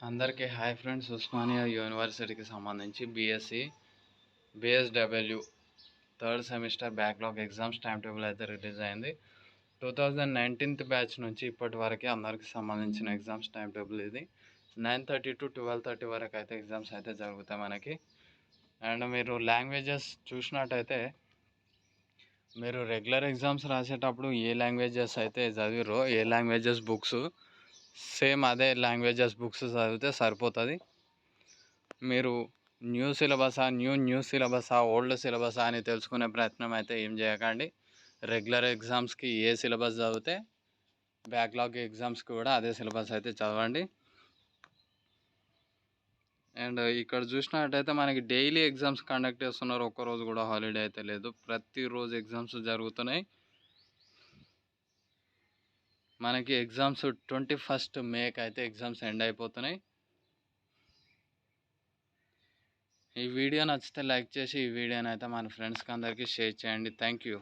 అందరికీ hi friends. Osmania యూనివర్సిటీకి సంబంధించి BSc BSW third semester backlog exams time table అయితే రిలీజ్ అయింది. 2019 బ్యాచ్ నుంచి ఇప్పటి వరకు అందరికి సంబంధించిన ఎగ్జామ్స్ టైం టేబుల్ ఇది. 9:30 to 12:30 వరకు అయితే ఎగ్జామ్స్ అయితే జరుగుతాయి మనకి. అండ్ మీరు లాంగ్వేజెస్ చూసినట్టయితే మీరు రెగ్యులర్ ఎగ్జామ్స్ రాసేటప్పుడు ఏ లాంగ్వేజెస్ అయితే చదివిరో, ఏ లాంగ్వేజెస్ బుక్స్ సేమ్ అదే లాంగ్వేజెస్ బుక్స్ చదివితే సరిపోతుంది. మీరు న్యూ సిలబసా ఓల్డ్ సిలబసా అని తెలుసుకునే ప్రయత్నం అయితే ఏం చేయకండి. రెగ్యులర్ ఎగ్జామ్స్కి ఏ సిలబస్ చదివితే బ్యాక్లాగ్ ఎగ్జామ్స్కి కూడా అదే సిలబస్ అయితే చదవండి. అండ్ ఇక్కడ చూసినట్టయితే మనకి డైలీ ఎగ్జామ్స్ కండక్ట్ చేస్తున్నారు. ఒక్కరోజు కూడా హాలిడే అయితే లేదు. ప్రతిరోజు ఎగ్జామ్స్ జరుగుతున్నాయి. మనకి ఎగ్జామ్స్ 21 మేకి అయితే ఎగ్జామ్స్ ఎండ్ అయిపోతున్నాయి. ఈ వీడియో నచ్చితే లైక్ చేసి ఈ వీడియోని అయితే మన ఫ్రెండ్స్కి అందరికీ షేర్ చేయండి. Thank you.